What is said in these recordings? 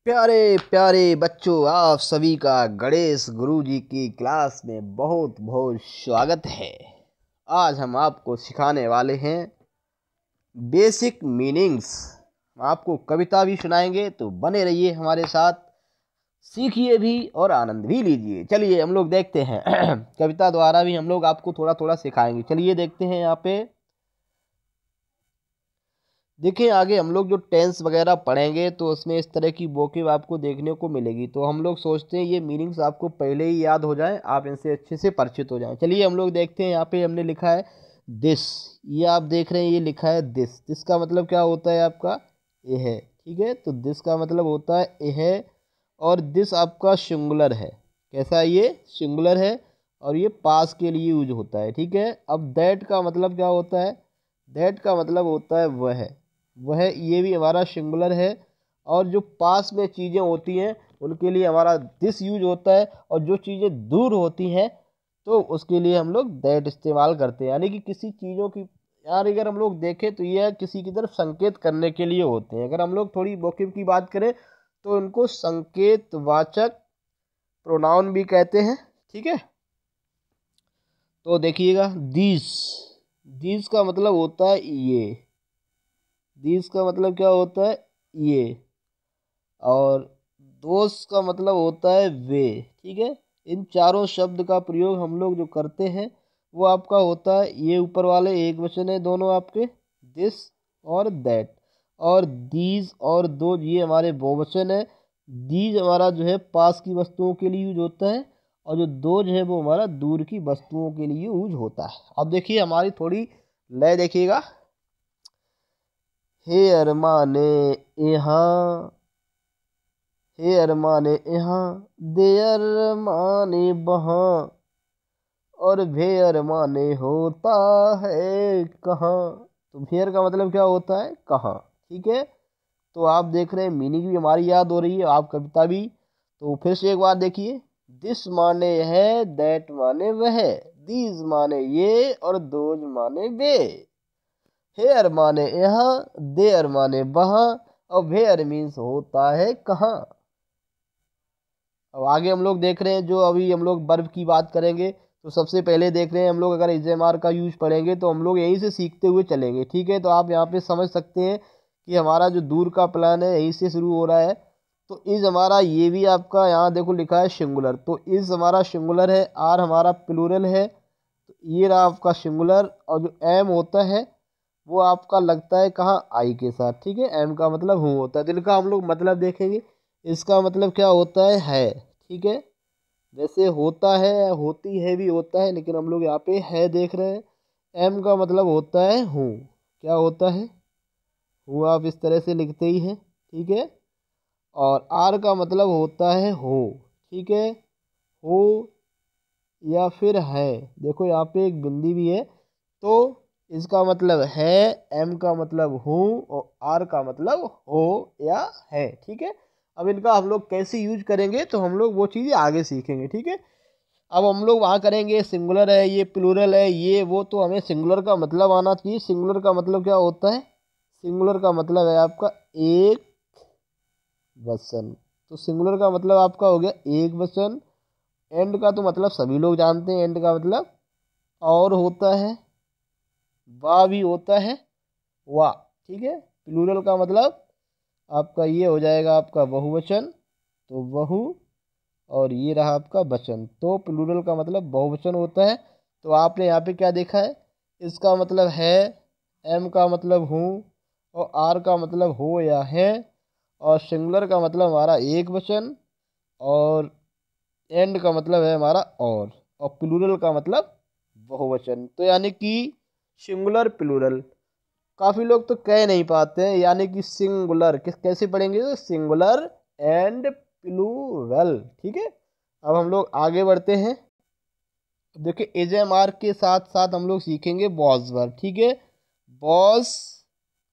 प्यारे प्यारे बच्चों, आप सभी का गणेश गुरु जी की क्लास में बहुत बहुत स्वागत है। आज हम आपको सिखाने वाले हैं बेसिक मीनिंग्स। आपको कविता भी सुनाएंगे, तो बने रहिए हमारे साथ, सीखिए भी और आनंद भी लीजिए। चलिए हम लोग देखते हैं कविता द्वारा भी हम लोग आपको थोड़ा थोड़ा सिखाएंगे। चलिए देखते हैं। यहाँ पे देखिए, आगे हम लोग जो टेंस वगैरह पढ़ेंगे तो उसमें इस तरह की वोकेब आपको देखने को मिलेगी। तो हम लोग सोचते हैं ये मीनिंग्स आपको पहले ही याद हो जाएं, आप इनसे अच्छे से परिचित हो जाएं। चलिए हम लोग देखते हैं। यहाँ पे हमने लिखा है दिस। ये आप देख रहे हैं, ये लिखा है दिस। दिस का मतलब क्या होता है आपका? यह। ठीक है, तो दिस का मतलब होता है यह। और दिस आपका सिंगुलर है। कैसा? ये सिंगुलर है और ये पास के लिए यूज होता है। ठीक है, अब दैट का मतलब क्या होता है? दैट का मतलब होता है वह। ये भी हमारा सिंगुलर है। और जो पास में चीज़ें होती हैं उनके लिए हमारा दिस यूज होता है, और जो चीज़ें दूर होती हैं तो उसके लिए हम लोग दैट इस्तेमाल करते हैं। यानी कि किसी चीज़ों की, यार अगर हम लोग देखें तो ये किसी की तरफ संकेत करने के लिए होते हैं। अगर हम लोग थोड़ी वोकेब की बात करें तो इनको संकेतवाचक प्रोनाउन भी कहते हैं। ठीक है, तो देखिएगा, दीज। दीज का मतलब होता है ये। दीज का मतलब क्या होता है? ये। और दोस्त का मतलब होता है वे। ठीक है, इन चारों शब्द का प्रयोग हम लोग जो करते हैं वो आपका होता है, ये ऊपर वाले एक वचन है दोनों आपके, दिस और दैट। और दीज और दो, ये हमारे बहुवचन है। दीज हमारा जो है पास की वस्तुओं के लिए यूज होता है, और जो दो जो है वो हमारा दूर की वस्तुओं के लिए यूज होता है। अब देखिए हमारी थोड़ी लय देखिएगा। हे अरमाने यहाँ, हे अरमाने यहाँ, दे अरमाने वहाँ, और भे अरमाने होता है कहाँ। तो भेर का मतलब क्या होता है? कहाँ। ठीक है, तो आप देख रहे हैं मीनिंग भी हमारी याद हो रही है, आप कविता भी। तो फिर से एक बार देखिए, दिस माने है, दैट माने वह, दीज माने ये, और दोज माने वे। हेयर माने यहाँ, देयर माने वहाँ, और वेयर मीन्स होता है कहाँ। अब आगे हम लोग देख रहे हैं, जो अभी हम लोग वर्ब की बात करेंगे तो सबसे पहले देख रहे हैं हम लोग, अगर इजेमार का यूज पढ़ेंगे तो हम लोग यहीं से सीखते हुए चलेंगे। ठीक है, तो आप यहाँ पे समझ सकते हैं कि हमारा जो दूर का प्लान है यहीं से शुरू हो रहा है। तो इज हमारा, ये भी आपका यहाँ देखो लिखा है सिंगुलर, तो इज हमारा सिंगुलर है, आर हमारा प्लूरल है। तो ये रहा आपका सिंगुलर, और जो एम होता है वो आपका लगता है कहाँ? आई के साथ। ठीक है, एम का मतलब हूँ होता है। तो इनका हम लोग मतलब देखेंगे। इसका मतलब क्या होता है। ठीक है, वैसे होता है, होती है भी होता है, लेकिन हम लोग यहाँ पे है देख रहे हैं। एम का मतलब होता है हूँ। क्या होता है? हूँ। आप इस तरह से लिखते ही हैं। ठीक है, और आर का मतलब होता है हो। ठीक है, हो या फिर है। देखो यहाँ पे एक बिंदी भी है, तो इसका मतलब है, एम का मतलब हूँ, और आर का मतलब हो या है। ठीक है, अब इनका हम लोग कैसे यूज करेंगे तो हम लोग वो चीज़ें आगे सीखेंगे। ठीक है, अब हम लोग वहाँ करेंगे, सिंगुलर है, ये प्लूरल है, ये वो, तो हमें सिंगुलर का मतलब आना चाहिए। सिंगुलर का मतलब क्या होता है? सिंगुलर का मतलब है आपका एक वचन। तो सिंगुलर का मतलब आपका हो गया एक वचन। एंड का तो मतलब सभी लोग जानते हैं, एंड का मतलब और होता है, वाह भी होता है, वाह। ठीक है, प्लूरल का मतलब आपका ये हो जाएगा आपका बहुवचन, तो बहु, और ये रहा आपका वचन। तो प्लूरल का मतलब बहुवचन होता है। तो आपने यहाँ पे क्या देखा है? इसका मतलब है, एम का मतलब हूँ, और आर का मतलब हो या है, और सिंगुलर का मतलब हमारा एक वचन, और एंड का मतलब है हमारा और प्लूरल का मतलब बहुवचन। तो यानी कि सिंगुलर प्लूरल। काफी लोग तो कह नहीं पाते हैं, यानी कि सिंगुलर किस कैसे पढ़ेंगे? तो सिंगुलर एंड प्लूरल। ठीक है, अब हम लोग आगे बढ़ते हैं। देखिए, एजेएमआर के साथ साथ हम लोग सीखेंगे बॉस वर्ब। ठीक है, बॉस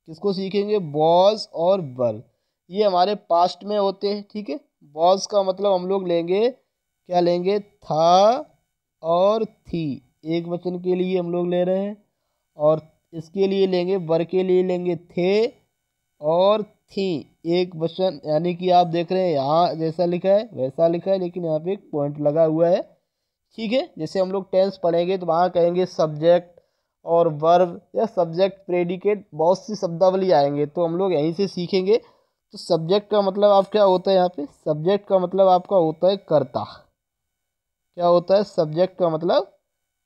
किसको सीखेंगे? बॉस और वर्ब, ये हमारे पास्ट में होते हैं। ठीक है, बॉस का मतलब हम लोग लेंगे, क्या लेंगे? था और थी, एक वचन के लिए हम लोग ले रहे हैं। और इसके लिए लेंगे, वर के लिए लेंगे थे और थी एक वचन, यानी कि आप देख रहे हैं यहाँ जैसा लिखा है वैसा लिखा है, लेकिन यहाँ पे एक पॉइंट लगा हुआ है। ठीक है, जैसे हम लोग टेंस पढ़ेंगे तो वहाँ कहेंगे सब्जेक्ट और वर्ब या सब्जेक्ट प्रेडिकेट, बहुत सी शब्दावली आएंगे, तो हम लोग यहीं से सीखेंगे। तो सब्जेक्ट का मतलब आप क्या होता है, यहाँ पे सब्जेक्ट का मतलब आपका होता है कर्ता। क्या होता है, सब्जेक्ट का मतलब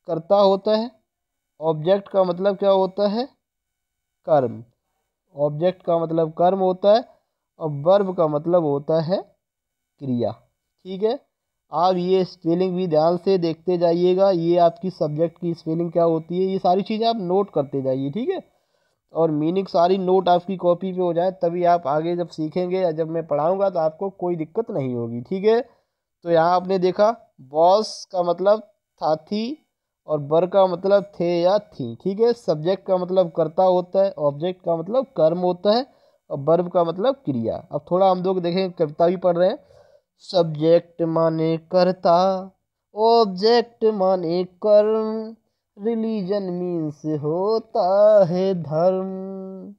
कर्ता होता है। ऑब्जेक्ट का मतलब क्या होता है, कर्म। ऑब्जेक्ट का मतलब कर्म होता है और वर्ब का मतलब होता है क्रिया। ठीक है, आप ये स्पेलिंग भी ध्यान से देखते जाइएगा, ये आपकी सब्जेक्ट की स्पेलिंग क्या होती है, ये सारी चीज़ें आप नोट करते जाइए। ठीक है, और मीनिंग सारी नोट आपकी कॉपी पे हो जाए, तभी आप आगे जब सीखेंगे या जब मैं पढ़ाऊंगा तो आपको कोई दिक्कत नहीं होगी। ठीक है, तो यहाँ आपने देखा बॉस का मतलब था थी, और बर का मतलब थे या थी। ठीक है, सब्जेक्ट का मतलब कर्ता होता है, ऑब्जेक्ट का मतलब कर्म होता है, और वर्ब का मतलब क्रिया। अब थोड़ा हम लोग देखें, कविता भी पढ़ रहे हैं। सब्जेक्ट माने कर्ता, ऑब्जेक्ट माने कर्म, रिलीजन मीन्स होता है धर्म।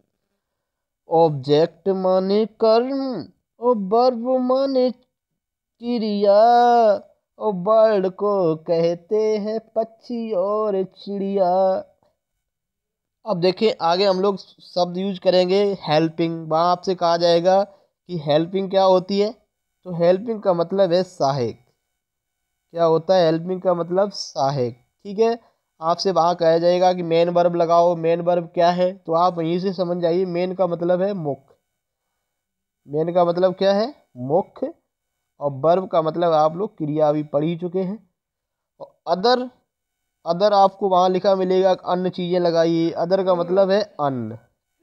ऑब्जेक्ट माने कर्म और वर्ब माने क्रिया, और बर्ड को कहते हैं पक्षी और चिड़िया। अब देखिए आगे हम लोग शब्द यूज करेंगे हेल्पिंग। वहाँ आपसे कहा जाएगा कि हेल्पिंग क्या होती है, तो हेल्पिंग का मतलब है सहायक। क्या होता है, हेल्पिंग का मतलब सहायक। ठीक है, आपसे वहाँ कहा जाएगा कि मेन वर्ब लगाओ। मेन वर्ब क्या है, तो आप वहीं से समझ जाइए, मेन का मतलब है मुख्य। मेन का मतलब क्या है, मुख्य। और वर्ब का मतलब आप लोग क्रिया अभी पढ़ ही चुके हैं। और अदर, अदर आपको वहाँ लिखा मिलेगा अन्य चीज़ें लगाइए। अदर का मतलब है अन्न।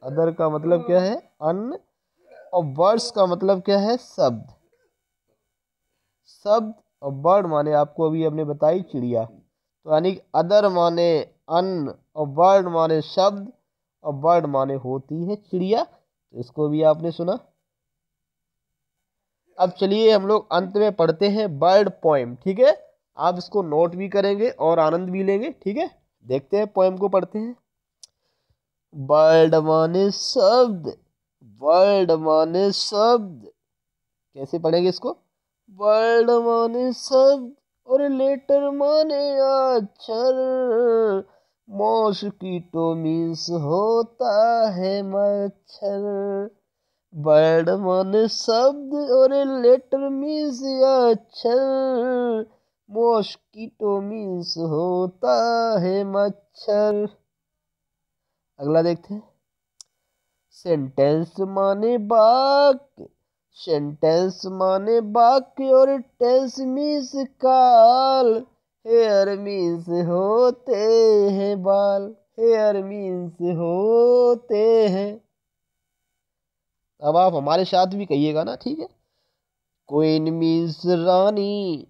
अदर का मतलब क्या है, अन्न। और वर्ड्स का मतलब क्या है, शब्द। शब्द और बर्ड माने आपको अभी हमने बताई चिड़िया। तो यानी अदर माने अन्न और बर्ड माने शब्द, और बर्ड माने होती है चिड़िया। तो इसको भी आपने सुना। अब चलिए हम लोग अंत में पढ़ते हैं बर्ड पोएम। ठीक है, आप इसको नोट भी करेंगे और आनंद भी लेंगे। ठीक है, देखते हैं पोएम को पढ़ते हैं। बर्ड माने शब्द, वर्ड माने शब्द। कैसे पढ़ेंगे इसको, वर्ड माने शब्द और लेटर माने अक्षर, मॉस्किटो मीन्स होता है मच्छर। वर्ड माने शब्द और लेटर मीन्स अक्षर, मॉस्किटो मीन्स होता है मच्छर। अगला देखते हैं। सेंटेंस माने वाक्य, सेंटेंस माने वाक्य और टेंस मीन्स काल, हेयर मीन्स होते हैं बाल, हेयर मीन्स होते हैं। अब आप हमारे साथ भी कहिएगा ना। ठीक है, क्वीन मीन्स रानी,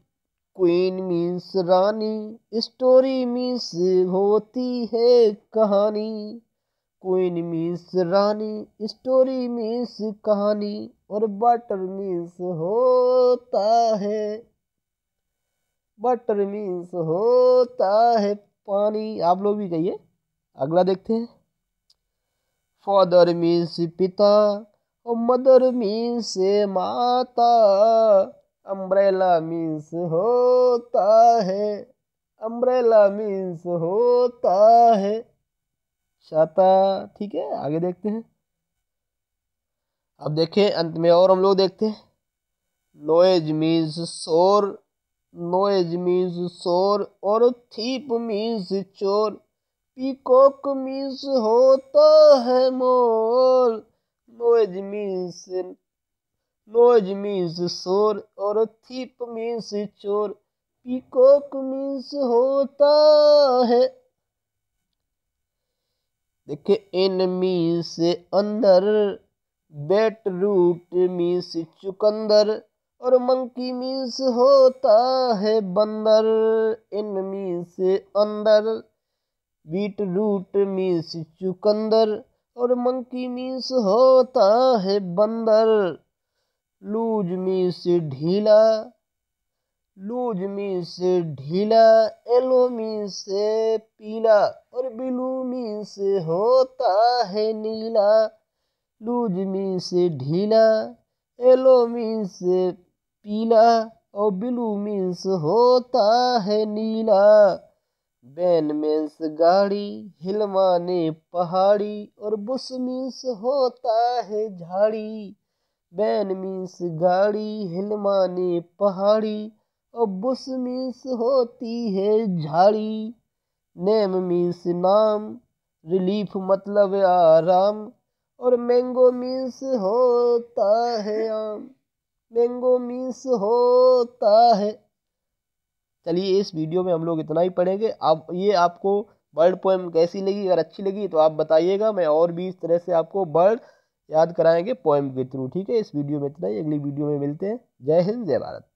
क्वीन मीन्स रानी, स्टोरी मीन्स होती है कहानी। क्वीन मीन्स रानी, स्टोरी मीन्स कहानी, और बटर मीन्स होता है, बटर मीन्स होता है पानी। आप लोग भी कहिए। अगला देखते हैं। फादर मीन्स पिता और मदर मीन्स माता, अम्ब्रेला मीन्स होता है, अम्ब्रेला मीन्स होता है छाता। ठीक है, आगे देखते हैं। अब देखें अंत में और हम लोग देखते हैं। नॉइज मीन्स शोर, नॉइज मीन्स शोर, और थीप मीन्स चोर, पीकॉक मीन्स होता है मोर। नॉइज मीन्स, नॉइज मीन्स शोर और थीप मीन्स चोर, पीकॉक मीन्स होता है। देखिए इन मीन्स अंदर, बेट रूट मीन्स चुकंदर, और मंकी मीन्स होता है बंदर। इन मीन्स अंदर, बीट रूट मीन्स चुकंदर, और मंकी मीन्स होता है बंदर। लूज मीन्स ढीला, लूज मीन्स ढीला, येलो मीन्स पीला, और ब्लू मीन्स होता है नीला। लूज मीन्स ढीला, येलो मीन्स पीला, और ब्लू मीन्स होता है नीला। बैन मीन्स गाड़ी, हिल माने पहाड़ी, और बुश मीन्स होता है झाड़ी। बैन मीन्स गाड़ी, हिल माने पहाड़ी, और बुश मीन्स होती है झाड़ी। नेम मीन्स नाम, रिलीफ मतलब आराम, और मैंगो मीन्स होता है आम। मैंगो मीन्स होता है। चलिए इस वीडियो में हम लोग इतना ही पढ़ेंगे। अब ये आपको वर्ड पोएम कैसी लगी, अगर अच्छी लगी तो आप बताइएगा, मैं और भी इस तरह से आपको वर्ड याद कराएंगे पोएम के थ्रू। ठीक है, इस वीडियो में इतना ही, अगली वीडियो में मिलते हैं। जय हिंद, जय भारत।